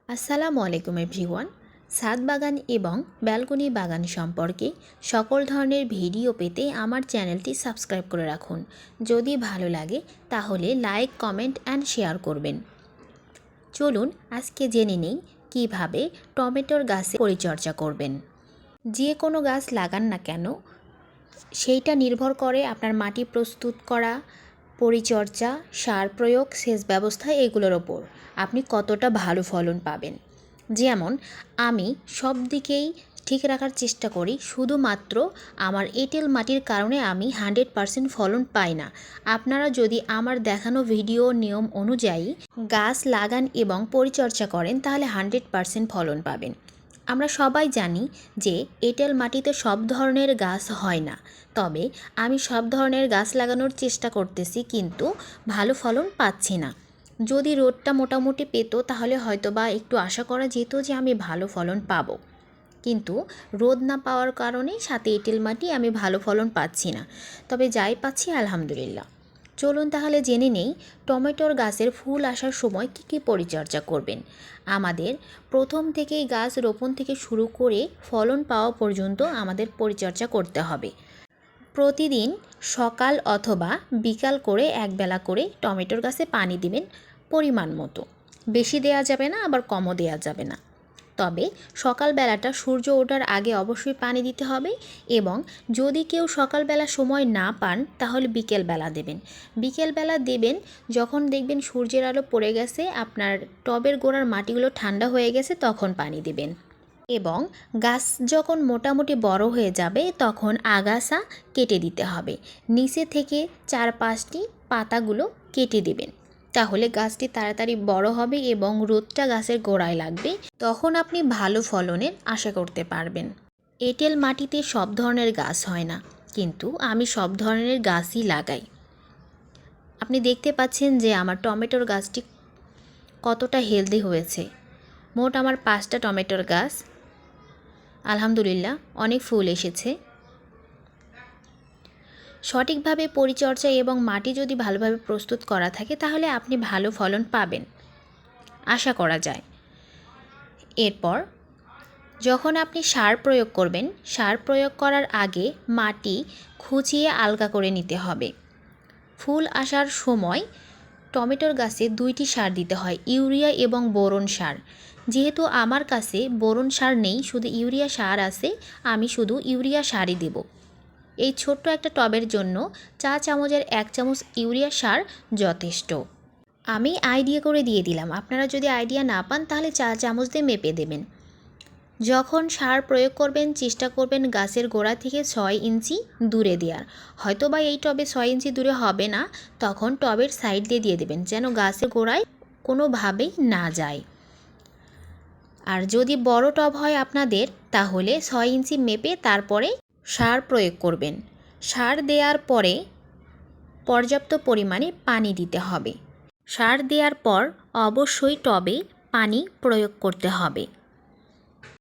আসসালামু আলাইকুম এভরিওয়ান। ছাদ বাগান এবং ব্যালকনি বাগান সম্পর্কে সকল ধরনের ভিডিও পেতে আমার চ্যানেলটি সাবস্ক্রাইব করে রাখুন। যদি ভালো লাগে তাহলে লাইক, কমেন্ট অ্যান্ড শেয়ার করবেন। চলুন আজকে জেনে নেই কীভাবে টমেটোর গাছে পরিচর্যা করবেন। যে কোনো গাছ লাগান না কেন সেইটা নির্ভর করে আপনার মাটি প্রস্তুত করা, পরিচর্যা, সার প্রয়োগ, সেচ ব্যবস্থা এগুলোর ওপর আপনি কতটা ভালো ফলন পাবেন। যেমন আমি সব দিকেই ঠিক রাখার চেষ্টা করি, শুধুমাত্র আমার এঁটেল মাটির কারণে আমি 100% ফলন পাই না। আপনারা যদি আমার দেখানো ভিডিও নিয়ম অনুযায়ী গাছ লাগান এবং পরিচর্যা করেন তাহলে 100% ফলন পাবেন। আমরা সবাই জানি যে এঁটেল মাটিতে সব ধরনের গাছ হয় না, তবে আমি সব ধরনের গাছ লাগানোর চেষ্টা করতেছি, কিন্তু ভালো ফলন পাচ্ছি না। যদি রোদটা মোটামুটি পেতো তাহলে হয়তো বা একটু আশা করা যেত যে আমি ভালো ফলন পাবো, কিন্তু রোদ না পাওয়ার কারণে সাথে এঁটেল মাটি আমি ভালো ফলন পাচ্ছি না। তবে যাই পাচ্ছি আলহামদুলিল্লাহ। চলুন তাহলে জেনে নেই টমেটোর গাছের ফুল আসার সময় কী কী পরিচর্যা করবেন। আমাদের প্রথম থেকেই গাছ রোপণ থেকে শুরু করে ফলন পাওয়া পর্যন্ত আমাদের পরিচর্যা করতে হবে। প্রতিদিন সকাল অথবা বিকাল করে একবেলা করে টমেটোর গাছে পানি দিবেন পরিমাণ মতো। বেশি দেওয়া যাবে না, আবার কমও দেওয়া যাবে না। তবে সকালবেলাটা সূর্য ওঠার আগে অবশ্যই পানি দিতে হবে, এবং যদি কেউ সকালবেলা সময় না পান তাহলে বিকেলবেলা দেবেন। বিকেলবেলা দেবেন যখন দেখবেন সূর্যের আলো পড়ে গেছে, আপনার টবের গোড়ার মাটিগুলো ঠান্ডা হয়ে গেছে, তখন পানি দিবেন। এবং গাছ যখন মোটামুটি বড় হয়ে যাবে তখন আগাছা কেটে দিতে হবে। নিচে থেকে 4-5টি পাতাগুলো কেটে দেবেন, তাহলে গাছটি তাড়াতাড়ি বড় হবে এবং রোদটা গাছের গোড়ায় লাগবে, তখন আপনি ভালো ফলনের আশা করতে পারবেন। এঁটেল মাটিতে সব ধরনের গাছ হয় না, কিন্তু আমি সব ধরনের গাছই লাগাই। আপনি দেখতে পাচ্ছেন যে আমার টমেটোর গাছটি কতটা হেলদি হয়েছে। মোট আমার 5টা টমেটোর গাছ, আলহামদুলিল্লাহ অনেক ফুল এসেছে। সঠিকভাবে পরিচর্যা এবং মাটি যদি ভালোভাবে প্রস্তুত করা থাকে তাহলে আপনি ভালো ফলন পাবেন, আশা করা যায়। এরপর যখন আপনি সার প্রয়োগ করবেন, সার প্রয়োগ করার আগে মাটি খুঁচিয়ে আলগা করে নিতে হবে। ফুল আসার সময় টমেটোর গাছে 2টি সার দিতে হয়, ইউরিয়া এবং বোরন সার। যেহেতু আমার কাছে বোরন সার নেই, শুধু ইউরিয়া সার আছে, আমি শুধু ইউরিয়া সারই দেব। এই ছোট্ট একটা টবের জন্য 4 চামচের 1 চামচ ইউরিয়া সার যথেষ্ট। আমি আইডিয়া করে দিয়ে দিলাম, আপনারা যদি আইডিয়া না পান তাহলে 4 চামচ দিয়ে মেপে দেবেন। যখন সার প্রয়োগ করবেন চেষ্টা করবেন গাছের গোড়া থেকে 6 ইঞ্চি দূরে দেওয়ার। হয়তো বা এই টবে 6 ইঞ্চি দূরে হবে না, তখন টবের সাইড দিয়ে দেবেন যেন গাছের গোড়ায় কোনোভাবেই না যায়। আর যদি বড় টব হয় আপনাদের তাহলে 6 ইঞ্চি মেপে তারপরে সার প্রয়োগ করবেন। সার দেওয়ার পরে পর্যাপ্ত পরিমাণে পানি দিতে হবে। সার দেওয়ার পর অবশ্যই টবে পানি প্রয়োগ করতে হবে।